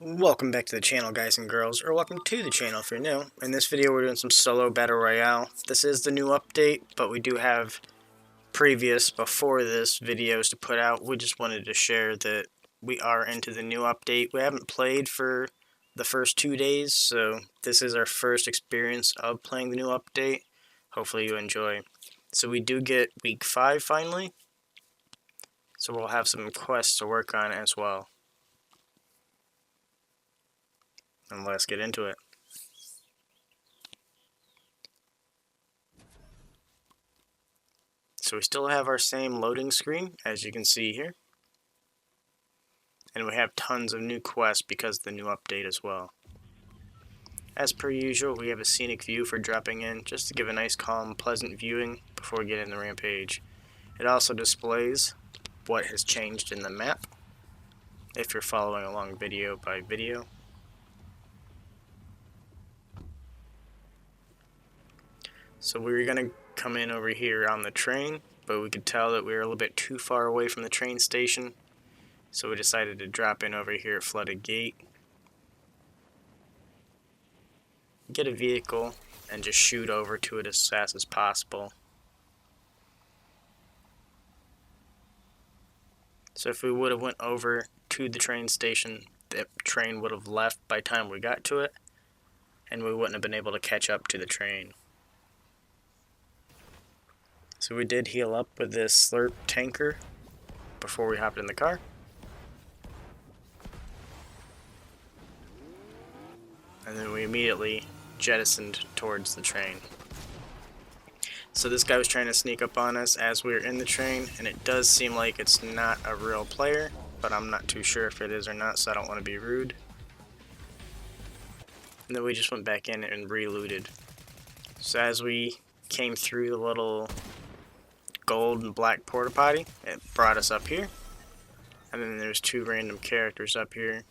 Welcome back to the channel, guys and girls, or welcome to the channel if you're new. In this video we're doing some solo battle royale. This is the new update, but we do have before this videos to put out. We just wanted to share that we are into the new update. We haven't played for the first 2 days, so this is our first experience of playing the new update. Hopefully you enjoy. So we do get week 5 finally, so we'll have some quests to work on as well. And let's get into it. So we still have our same loading screen, as you can see here. And we have tons of new quests because of the new update as well. As per usual, we have a scenic view for dropping in, just to give a nice, calm, pleasant viewing before we get in the rampage. It also displays what has changed in the map, if you're following along video by video. So we were going to come in over here on the train, but we could tell that we were a little bit too far away from the train station, so we decided to drop in over here at Flooded Gate, get a vehicle, and just shoot over to it as fast as possible. So if we would have went over to the train station, the train would have left by the time we got to it, and we wouldn't have been able to catch up to the train. So we did heal up with this slurp tanker before we hopped in the car. And then we immediately jettisoned towards the train. So this guy was trying to sneak up on us as we were in the train, and it does seem like it's not a real player, but I'm not too sure if it is or not, so I don't want to be rude. And then we just went back in and re-looted. So as we came through the little gold and black porta potty, it brought us up here. And then there's 2 random characters up here.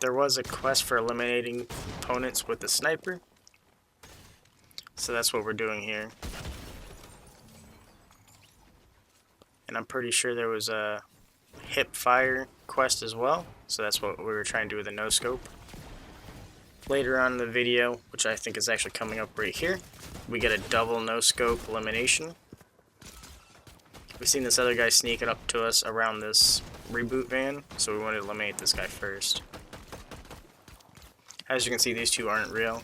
There was a quest for eliminating opponents with the sniper, so that's what we're doing here. And I'm pretty sure there was a hip fire quest as well, so that's what we were trying to do with the no scope. Later on in the video, which I think is actually coming up right here, we get a double no scope elimination. We've seen this other guy sneaking up to us around this reboot van, so we wanted to eliminate this guy first. As you can see, these 2 aren't real.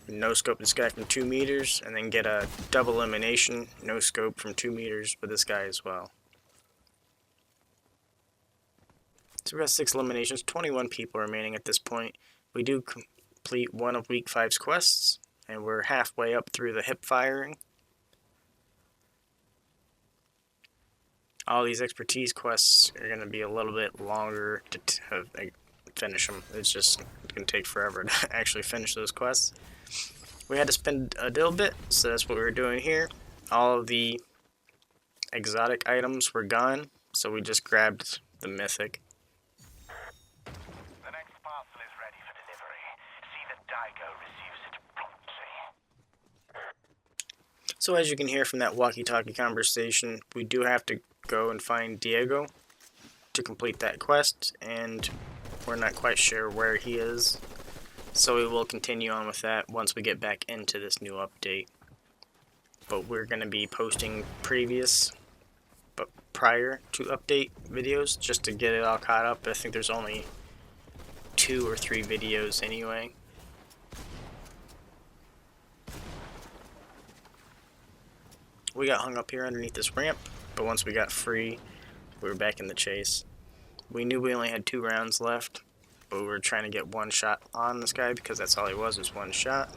No scope this guy from 2 meters, and then get a double elimination, no scope from 2 meters with this guy as well. So we got 6 eliminations, 21 people remaining at this point. We do complete one of week 5's quests, and we're halfway up through the hip firing. All these expertise quests are going to be a little bit longer to finish them. It's just going to take forever to actually finish those quests. We had to spend a little bit, so that's what we were doing here. All of the exotic items were gone, so we just grabbed the mythic. The next parcel is ready for delivery. See that Daigo receives it promptly. So as you can hear from that walkie-talkie conversation, we do have to go and find Diego to complete that quest, and we're not quite sure where he is. So we will continue on with that once we get back into this new update. But we're going to be posting prior to update videos just to get it all caught up. I think there's only 2 or 3 videos anyway. We got hung up here underneath this ramp, but once we got free, we were back in the chase. We knew we only had 2 rounds left, but we were trying to get 1 shot on this guy because that's all he was 1 shot.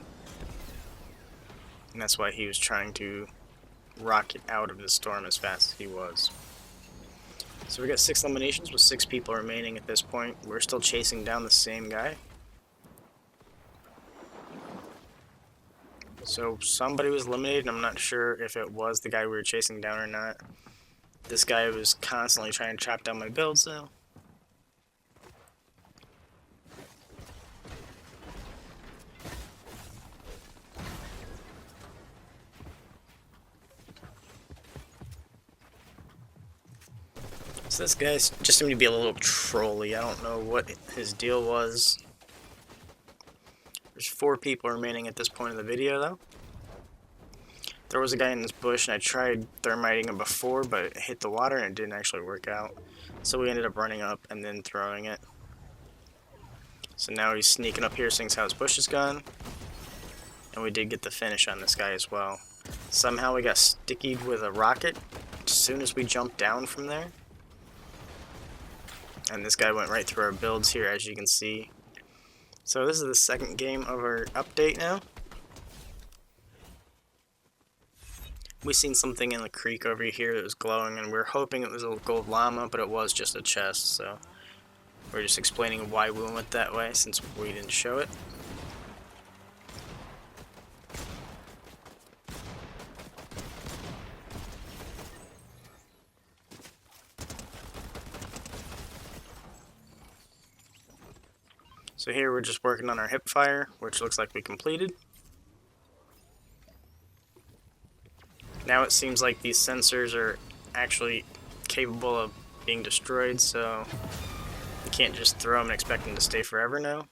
And that's why he was trying to rocket out of the storm as fast as he was. So we got 6 eliminations with 6 people remaining at this point. We're still chasing down the same guy. So somebody was eliminated, and I'm not sure if it was the guy we were chasing down or not. This guy was constantly trying to chop down my builds though. So this guy just seemed to be a little trolly. I don't know what his deal was. There's 4 people remaining at this point in the video, though. There was a guy in this bush, and I tried thermiting him before, but it hit the water, and it didn't actually work out. So we ended up running up and then throwing it. So now he's sneaking up here, seeing how his bush is gone. And we did get the finish on this guy as well. Somehow we got stickied with a rocket as soon as we jumped down from there. And this guy went right through our builds here, as you can see. So this is the second game of our update now. We seen something in the creek over here that was glowing, and we were hoping it was a gold llama, but it was just a chest, so we're just explaining why we went that way since we didn't show it. So here we're just working on our hip fire, which looks like we completed. Now it seems like these sensors are actually capable of being destroyed, so you can't just throw them and expect them to stay forever now.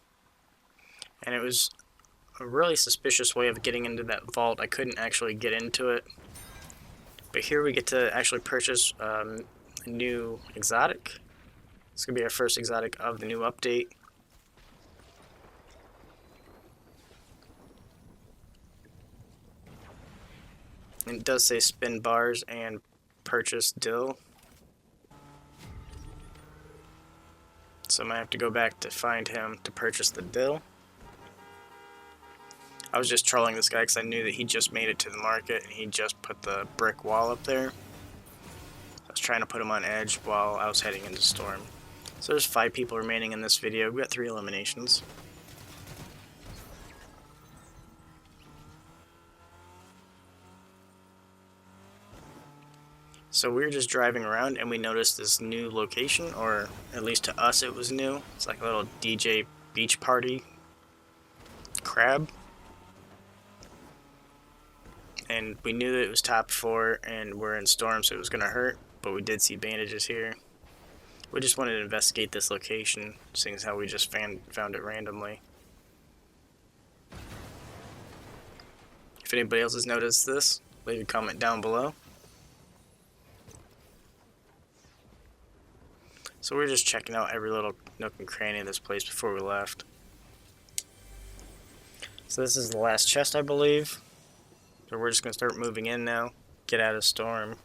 And it was a really suspicious way of getting into that vault. I couldn't actually get into it. But here we get to actually purchase a new exotic. It's going to be our first exotic of the new update. And it does say spin bars and purchase dill. So I might have to go back to find him to purchase the dill. I was just trolling this guy because I knew that he just made it to the market and he just put the brick wall up there. I was trying to put him on edge while I was heading into storm. So there's 5 people remaining in this video. We got 3 eliminations. So we were just driving around and we noticed this new location, or at least to us it was new. It's like a little DJ beach party crab. And we knew that it was top 4 and we're in storm, so it was going to hurt, but we did see bandages here. We just wanted to investigate this location, seeing as how we just found it randomly. If anybody else has noticed this, leave a comment down below. So we're just checking out every little nook and cranny of this place before we left. So this is the last chest, I believe. So we're just going to start moving in now, get out of storm,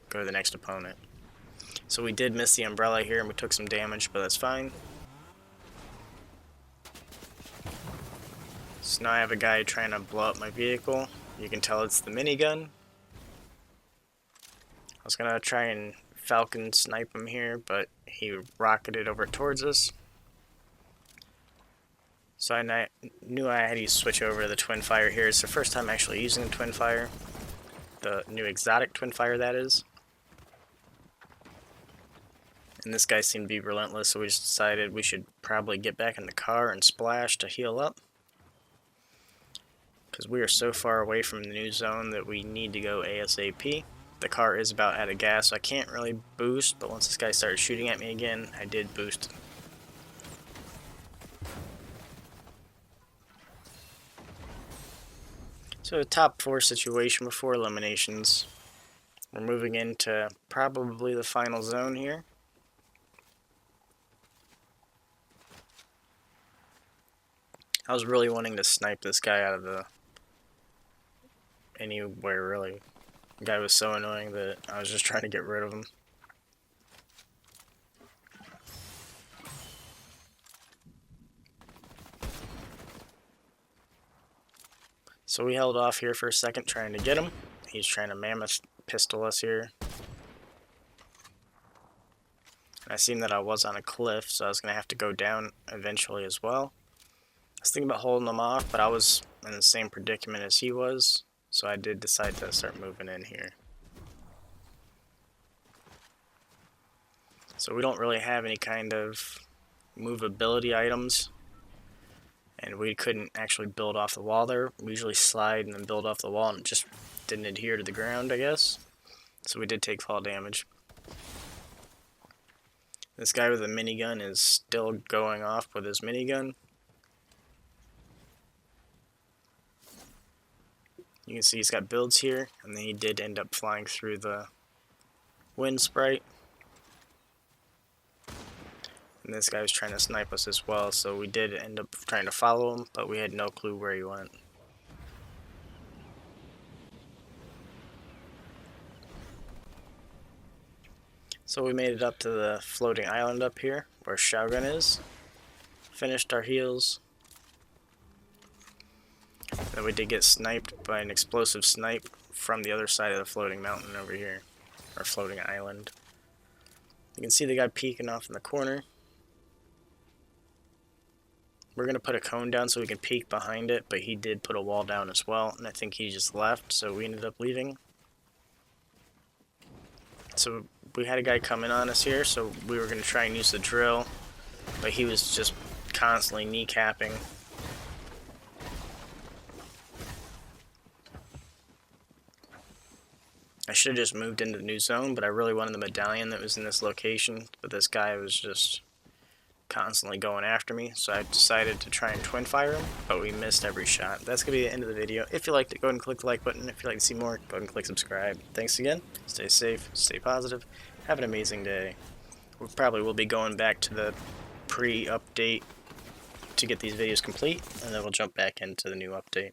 go to the next opponent. So we did miss the umbrella here and we took some damage, but that's fine. So now I have a guy trying to blow up my vehicle. You can tell it's the minigun. I was going to try and Falcon snipe him here, but he rocketed over towards us. So I knew I had to switch over to the twin fire here. It's the first time actually using the twin fire. The new exotic twin fire, that is. And this guy seemed to be relentless, so we just decided we should probably get back in the car and splash to heal up. Because we are so far away from the new zone that we need to go ASAP. The car is about out of gas, so I can't really boost, but once this guy started shooting at me again, I did boost. So a top 4 situation before eliminations. We're moving into probably the final zone here. I was really wanting to snipe this guy out of anywhere, really. The guy was so annoying that I was just trying to get rid of him. So we held off here for a second trying to get him. He's trying to mammoth pistol us here. And I seen that I was on a cliff, so I was going to have to go down eventually as well. I was thinking about holding him off, but I was in the same predicament as he was. So I did decide to start moving in here. So we don't really have any kind of movability items. And we couldn't actually build off the wall there. We usually slide and then build off the wall, and it just didn't adhere to the ground, I guess. So we did take fall damage. This guy with a minigun is still going off with his minigun. You can see he's got builds here, and then he did end up flying through the wind sprite. And this guy was trying to snipe us as well, so we did end up trying to follow him, but we had no clue where he went. So we made it up to the floating island up here, where Shogun is. Finished our heals. Then we did get sniped by an explosive snipe from the other side of the floating mountain over here, or floating island. You can see the guy peeking off in the corner. We're going to put a cone down so we can peek behind it, but he did put a wall down as well, and I think he just left, so we ended up leaving. So we had a guy coming on us here, so we were going to try and use the drill, but he was just constantly kneecapping. I should have just moved into the new zone, but I really wanted the medallion that was in this location, but this guy was just constantly going after me, so I decided to try and twin fire him, but we missed every shot. That's going to be the end of the video. If you liked it, go ahead and click the like button. If you'd like to see more, go ahead and click subscribe. Thanks again. Stay safe, stay positive, have an amazing day. We probably will be going back to the pre-update to get these videos complete, and then we'll jump back into the new update.